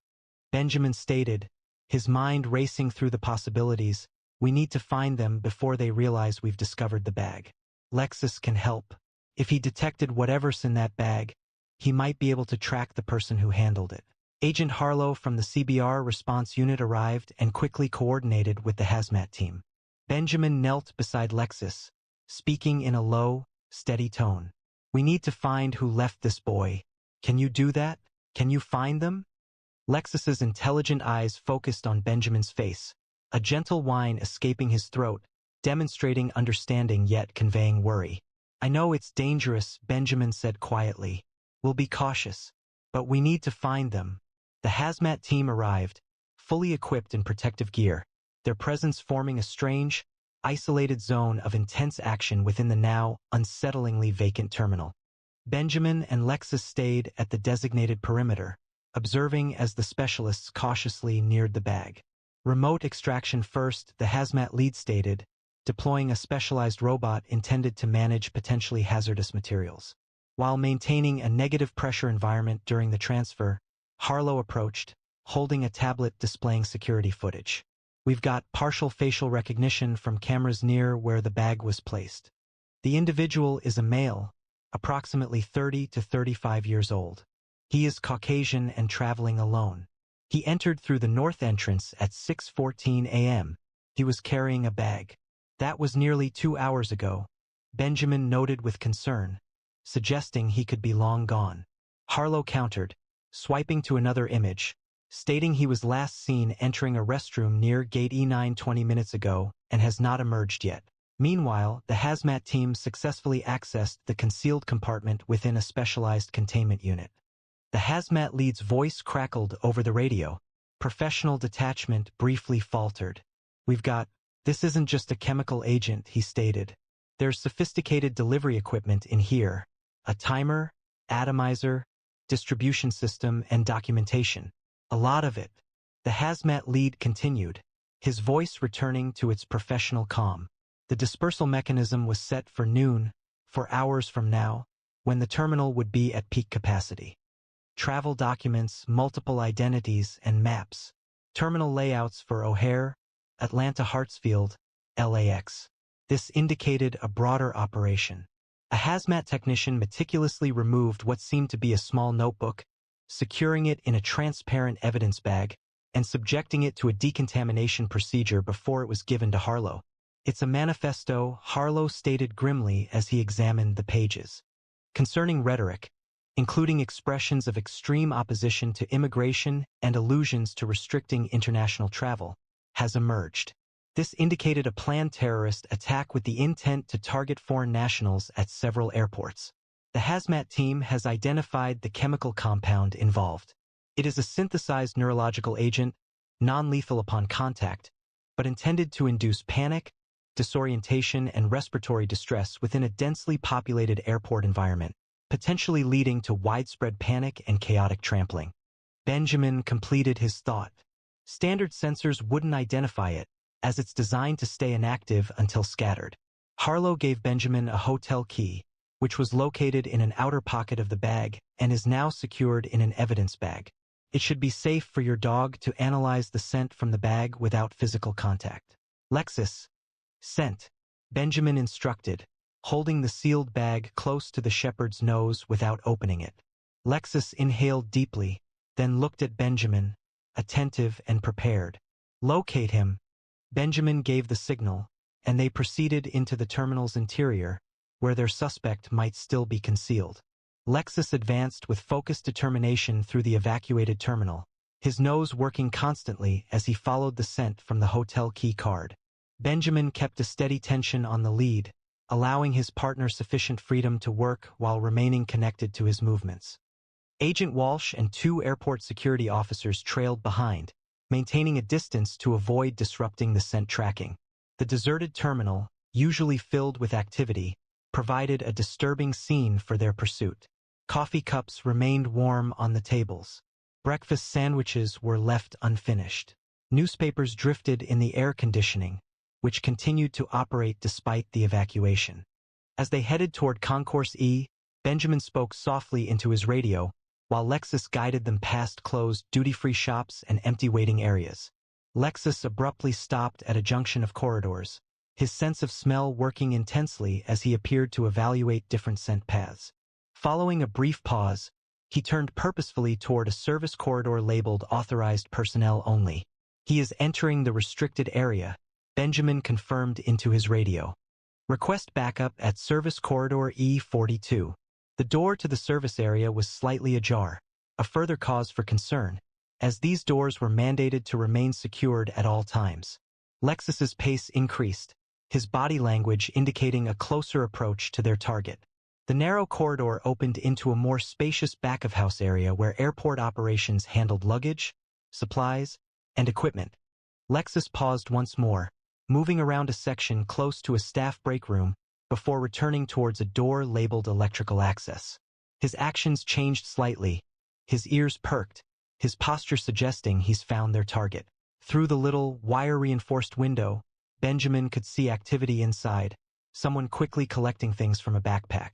Benjamin stated, his mind racing through the possibilities. "We need to find them before they realize we've discovered the bag. Lexus can help. If he detected whatever's in that bag, he might be able to track the person who handled it." Agent Harlow from the CBR response unit arrived and quickly coordinated with the hazmat team. Benjamin knelt beside Lexus, speaking in a low, steady tone. "We need to find who left this boy. Can you do that? Can you find them?" Lexus's intelligent eyes focused on Benjamin's face, a gentle whine escaping his throat, demonstrating understanding yet conveying worry. "I know it's dangerous," Benjamin said quietly. "We'll be cautious. But we need to find them." The hazmat team arrived, fully equipped in protective gear, their presence forming a strange, isolated zone of intense action within the now unsettlingly vacant terminal. Benjamin and Lexus stayed at the designated perimeter, observing as the specialists cautiously neared the bag. Remote extraction first, the hazmat lead stated, deploying a specialized robot intended to manage potentially hazardous materials. While maintaining a negative pressure environment during the transfer, Harlow approached, holding a tablet displaying security footage. We've got partial facial recognition from cameras near where the bag was placed. The individual is a male, approximately 30 to 35 years old. He is Caucasian and traveling alone. He entered through the north entrance at 6:14 a.m. He was carrying a bag. That was nearly 2 hours ago, Benjamin noted with concern, suggesting he could be long gone. Harlow countered, swiping to another image, stating he was last seen entering a restroom near gate E9 20 minutes ago and has not emerged yet. Meanwhile, the hazmat team successfully accessed the concealed compartment within a specialized containment unit. The hazmat lead's voice crackled over the radio. Professional detachment briefly faltered. This isn't just a chemical agent, he stated. There's sophisticated delivery equipment in here. A timer, atomizer, distribution system, and documentation. A lot of it. The hazmat lead continued, his voice returning to its professional calm. The dispersal mechanism was set for noon, 4 hours from now, when the terminal would be at peak capacity. Travel documents, multiple identities, and maps. Terminal layouts for O'Hare, Atlanta Hartsfield, LAX. This indicated a broader operation. A hazmat technician meticulously removed what seemed to be a small notebook, securing it in a transparent evidence bag, and subjecting it to a decontamination procedure before it was given to Harlow. It's a manifesto, Harlow stated grimly as he examined the pages. Concerning rhetoric, including expressions of extreme opposition to immigration and allusions to restricting international travel, has emerged. This indicated a planned terrorist attack with the intent to target foreign nationals at several airports. The hazmat team has identified the chemical compound involved. It is a synthesized neurological agent, non-lethal upon contact, but intended to induce panic, disorientation, and respiratory distress within a densely populated airport environment, potentially leading to widespread panic and chaotic trampling. Benjamin completed his thought. Standard sensors wouldn't identify it, as it's designed to stay inactive until scattered. Harlow gave Benjamin a hotel key, which was located in an outer pocket of the bag and is now secured in an evidence bag. It should be safe for your dog to analyze the scent from the bag without physical contact. Lexus. Scent. Benjamin instructed, holding the sealed bag close to the shepherd's nose without opening it. Lexus inhaled deeply, then looked at Benjamin, attentive and prepared. Locate him. Benjamin gave the signal, and they proceeded into the terminal's interior, where their suspect might still be concealed. Lexus advanced with focused determination through the evacuated terminal, his nose working constantly as he followed the scent from the hotel key card. Benjamin kept a steady tension on the lead, allowing his partner sufficient freedom to work while remaining connected to his movements. Agent Walsh and 2 airport security officers trailed behind, maintaining a distance to avoid disrupting the scent tracking. The deserted terminal, usually filled with activity, provided a disturbing scene for their pursuit. Coffee cups remained warm on the tables. Breakfast sandwiches were left unfinished. Newspapers drifted in the air conditioning, which continued to operate despite the evacuation. As they headed toward Concourse E, Benjamin spoke softly into his radio, while Lexus guided them past closed duty-free shops and empty waiting areas. Lexus abruptly stopped at a junction of corridors, his sense of smell working intensely as he appeared to evaluate different scent paths. Following a brief pause, he turned purposefully toward a service corridor labeled Authorized Personnel Only. He is entering the restricted area, Benjamin confirmed into his radio. Request backup at Service Corridor E42. The door to the service area was slightly ajar, a further cause for concern, as these doors were mandated to remain secured at all times. Lexus's pace increased, his body language indicating a closer approach to their target. The narrow corridor opened into a more spacious back-of-house area where airport operations handled luggage, supplies, and equipment. Lexus paused once more, moving around a section close to a staff break room before returning towards a door labeled Electrical Access. His actions changed slightly, his ears perked, his posture suggesting he's found their target. Through the little, wire-reinforced window, Benjamin could see activity inside, someone quickly collecting things from a backpack.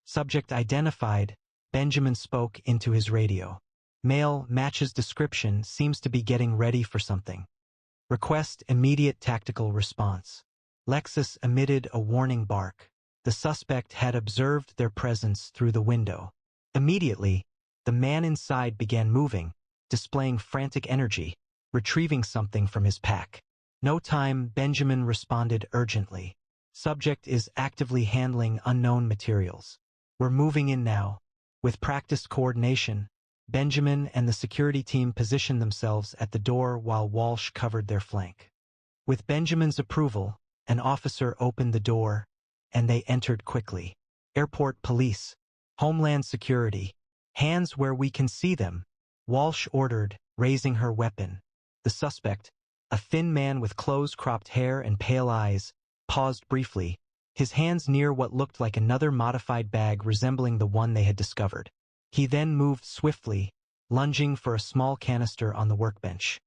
Subject identified, Benjamin spoke into his radio. Male matches description, seems to be getting ready for something. Request immediate tactical response. Lexus emitted a warning bark. The suspect had observed their presence through the window. Immediately, the man inside began moving, displaying frantic energy, retrieving something from his pack. No time, Benjamin responded urgently. Subject is actively handling unknown materials. We're moving in now. With practiced coordination, Benjamin and the security team positioned themselves at the door while Walsh covered their flank. With Benjamin's approval, an officer opened the door, and they entered quickly. Airport police, Homeland Security, hands where we can see them, Walsh ordered, raising her weapon. The suspect, a thin man with close-cropped hair and pale eyes, paused briefly, his hands near what looked like another modified bag resembling the one they had discovered. He then moved swiftly, lunging for a small canister on the workbench.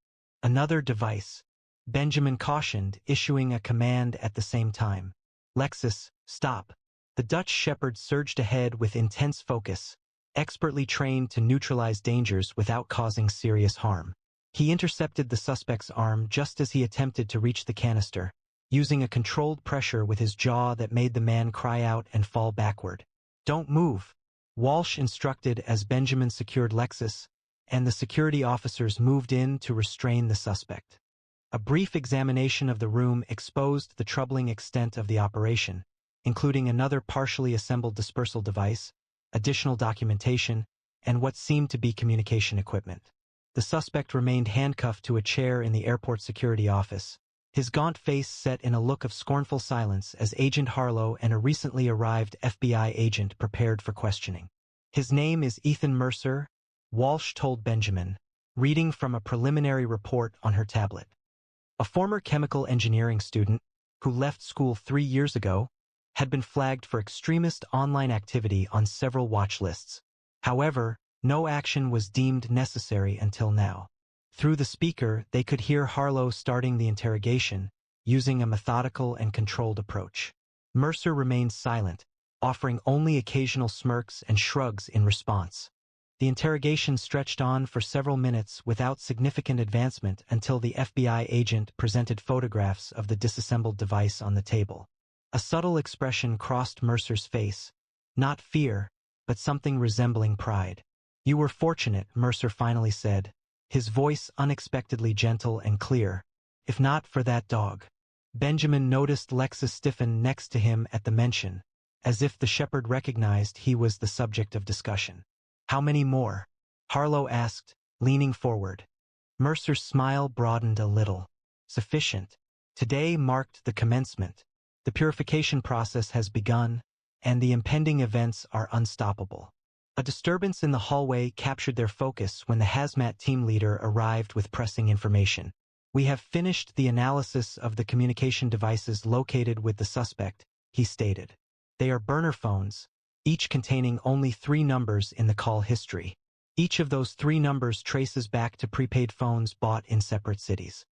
Another device, Benjamin cautioned, issuing a command at the same time. Lexus, stop. The Dutch shepherd surged ahead with intense focus, expertly trained to neutralize dangers without causing serious harm. He intercepted the suspect's arm just as he attempted to reach the canister, using a controlled pressure with his jaw that made the man cry out and fall backward. Don't move, Walsh instructed as Benjamin secured Lexus, and the security officers moved in to restrain the suspect. A brief examination of the room exposed the troubling extent of the operation, including another partially assembled dispersal device, additional documentation, and what seemed to be communication equipment. The suspect remained handcuffed to a chair in the airport security office, his gaunt face set in a look of scornful silence as Agent Harlow and a recently arrived FBI agent prepared for questioning. His name is Ethan Mercer, Walsh told Benjamin, reading from a preliminary report on her tablet. A former chemical engineering student, who left school 3 years ago, had been flagged for extremist online activity on several watch lists. However, no action was deemed necessary until now. Through the speaker, they could hear Harlow starting the interrogation, using a methodical and controlled approach. Mercer remained silent, offering only occasional smirks and shrugs in response. The interrogation stretched on for several minutes without significant advancement until the FBI agent presented photographs of the disassembled device on the table. A subtle expression crossed Mercer's face, not fear, but something resembling pride. You were fortunate, Mercer finally said, his voice unexpectedly gentle and clear. If not for that dog. Benjamin noticed Lexus stiffen next to him at the mention, as if the shepherd recognized he was the subject of discussion. How many more? Harlow asked, leaning forward. Mercer's smile broadened a little. Sufficient. Today marked the commencement. The purification process has begun, and the impending events are unstoppable. A disturbance in the hallway captured their focus when the hazmat team leader arrived with pressing information. We have finished the analysis of the communication devices located with the suspect, he stated. They are burner phones, each containing only 3 numbers in the call history. Each of those 3 numbers traces back to prepaid phones bought in separate cities.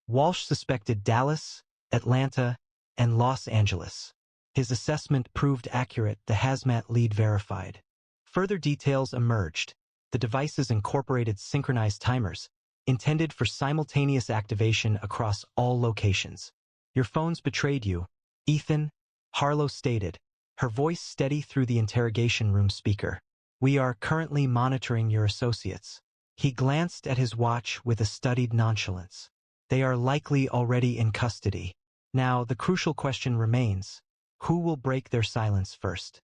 Walsh suspected Dallas, Atlanta, and Los Angeles. His assessment proved accurate, the hazmat lead verified. Further details emerged. The devices incorporated synchronized timers, intended for simultaneous activation across all locations. Your phones betrayed you, Ethan, Harlow stated, her voice steady through the interrogation room speaker. We are currently monitoring your associates. He glanced at his watch with a studied nonchalance. They are likely already in custody. Now, the crucial question remains, who will break their silence first?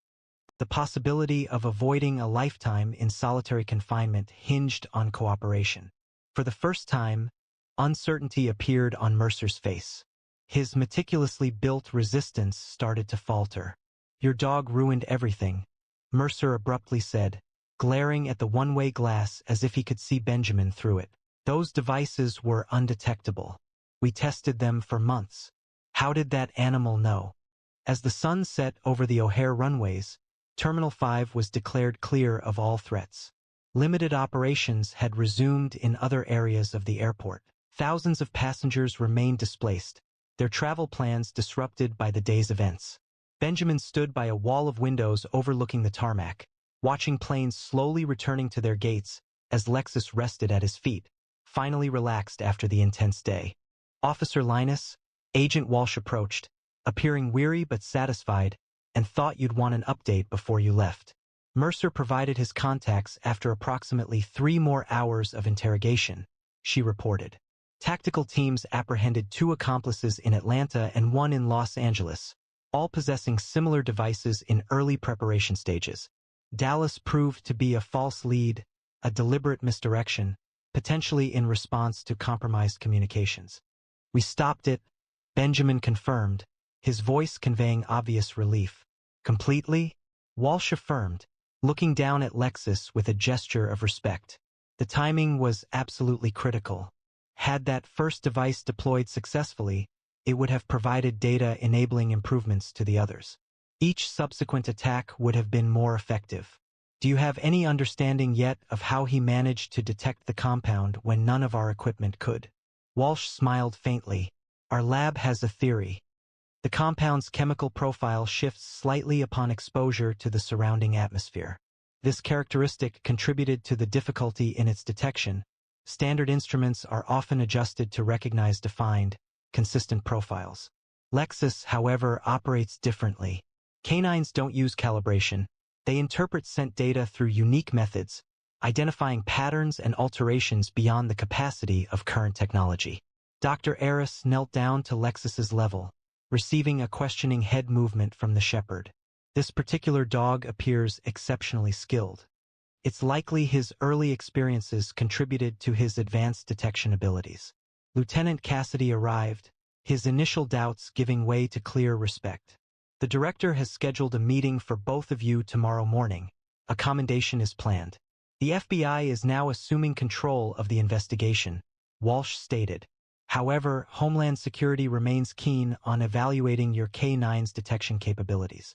The possibility of avoiding a lifetime in solitary confinement hinged on cooperation. For the first time, uncertainty appeared on Mercer's face. His meticulously built resistance started to falter. Your dog ruined everything, Mercer abruptly said, glaring at the one-way glass as if he could see Benjamin through it. Those devices were undetectable. We tested them for months. How did that animal know? As the sun set over the O'Hare runways, Terminal 5 was declared clear of all threats. Limited operations had resumed in other areas of the airport. Thousands of passengers remained displaced, their travel plans disrupted by the day's events. Benjamin stood by a wall of windows overlooking the tarmac, watching planes slowly returning to their gates as Lexus rested at his feet, finally relaxed after the intense day. Officer Linus, Agent Walsh approached, appearing weary but satisfied, and thought you'd want an update before you left. Mercer provided his contacts after approximately 3 more hours of interrogation, she reported. Tactical teams apprehended 2 accomplices in Atlanta and 1 in Los Angeles, all possessing similar devices in early preparation stages. Dallas proved to be a false lead, a deliberate misdirection, potentially in response to compromised communications. We stopped it, Benjamin confirmed, his voice conveying obvious relief. Completely? Walsh affirmed, looking down at Lexus with a gesture of respect. The timing was absolutely critical. Had that first device deployed successfully, it would have provided data enabling improvements to the others. Each subsequent attack would have been more effective. Do you have any understanding yet of how he managed to detect the compound when none of our equipment could? Walsh smiled faintly. Our lab has a theory. The compound's chemical profile shifts slightly upon exposure to the surrounding atmosphere. This characteristic contributed to the difficulty in its detection. Standard instruments are often adjusted to recognize defined, consistent profiles. Lexus, however, operates differently. Canines don't use calibration. They interpret scent data through unique methods, identifying patterns and alterations beyond the capacity of current technology. Dr. Eris knelt down to Lexus's level, receiving a questioning head movement from the shepherd. This particular dog appears exceptionally skilled. It's likely his early experiences contributed to his advanced detection abilities. Lieutenant Cassidy arrived, his initial doubts giving way to clear respect. The director has scheduled a meeting for both of you tomorrow morning. A commendation is planned. The FBI is now assuming control of the investigation, Walsh stated. However, Homeland Security remains keen on evaluating your K9's detection capabilities.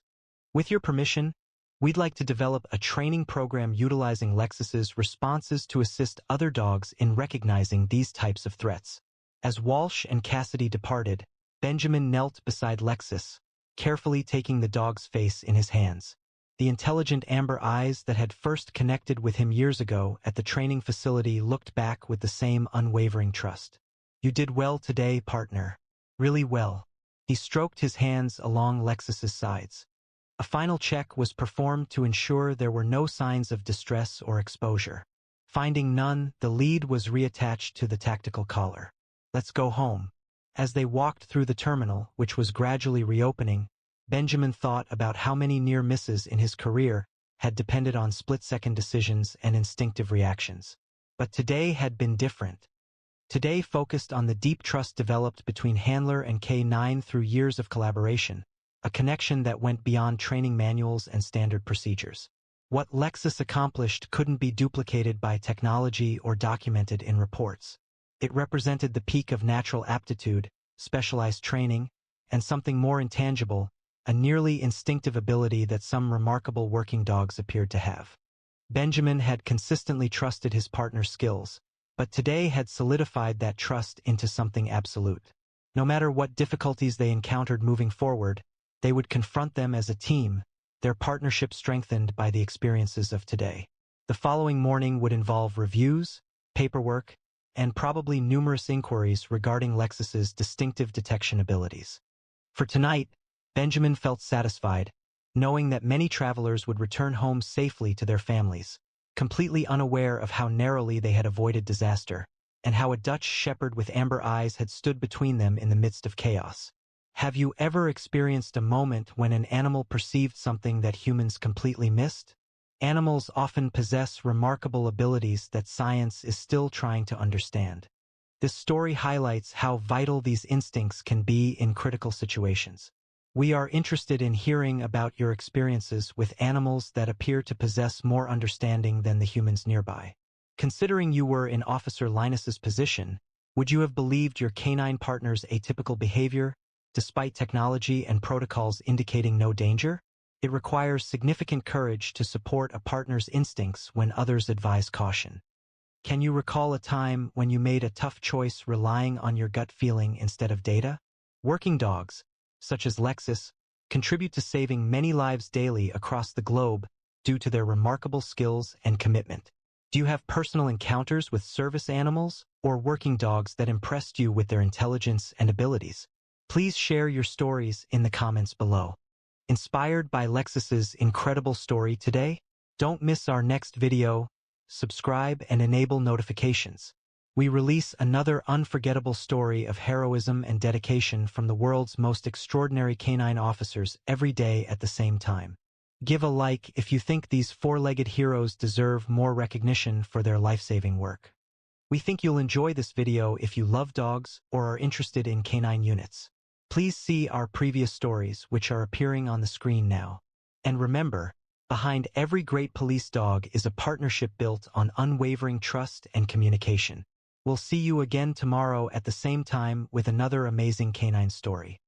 With your permission, we'd like to develop a training program utilizing Lexus's responses to assist other dogs in recognizing these types of threats. As Walsh and Cassidy departed, Benjamin knelt beside Lexus, carefully taking the dog's face in his hands. The intelligent amber eyes that had first connected with him years ago at the training facility looked back with the same unwavering trust. You did well today, partner. Really well. He stroked his hands along Lexus's sides. A final check was performed to ensure there were no signs of distress or exposure. Finding none, the lead was reattached to the tactical collar. Let's go home. As they walked through the terminal, which was gradually reopening, Benjamin thought about how many near misses in his career had depended on split-second decisions and instinctive reactions. But today had been different. Today focused on the deep trust developed between Handler and K9 through years of collaboration, a connection that went beyond training manuals and standard procedures. What Lexus accomplished couldn't be duplicated by technology or documented in reports. It represented the peak of natural aptitude, specialized training, and something more intangible, a nearly instinctive ability that some remarkable working dogs appeared to have. Benjamin had consistently trusted his partner's skills, but today had solidified that trust into something absolute. No matter what difficulties they encountered moving forward, they would confront them as a team, their partnership strengthened by the experiences of today. The following morning would involve reviews, paperwork, and probably numerous inquiries regarding Lexus's distinctive detection abilities. For tonight, Benjamin felt satisfied, knowing that many travelers would return home safely to their families, completely unaware of how narrowly they had avoided disaster, and how a Dutch shepherd with amber eyes had stood between them in the midst of chaos. Have you ever experienced a moment when an animal perceived something that humans completely missed? Animals often possess remarkable abilities that science is still trying to understand. This story highlights how vital these instincts can be in critical situations. We are interested in hearing about your experiences with animals that appear to possess more understanding than the humans nearby. Considering you were in Officer Linus's position, would you have believed your canine partner's atypical behavior, despite technology and protocols indicating no danger? It requires significant courage to support a partner's instincts when others advise caution. Can you recall a time when you made a tough choice relying on your gut feeling instead of data? Working dogs, such as Lexus, contribute to saving many lives daily across the globe due to their remarkable skills and commitment. Do you have personal encounters with service animals or working dogs that impressed you with their intelligence and abilities? Please share your stories in the comments below. Inspired by Lexus's incredible story today? Don't miss our next video. Subscribe and enable notifications. We release another unforgettable story of heroism and dedication from the world's most extraordinary canine officers every day at the same time. Give a like if you think these four-legged heroes deserve more recognition for their life-saving work. We think you'll enjoy this video if you love dogs or are interested in canine units. Please see our previous stories, which are appearing on the screen now. And remember, behind every great police dog is a partnership built on unwavering trust and communication. We'll see you again tomorrow at the same time with another amazing canine story.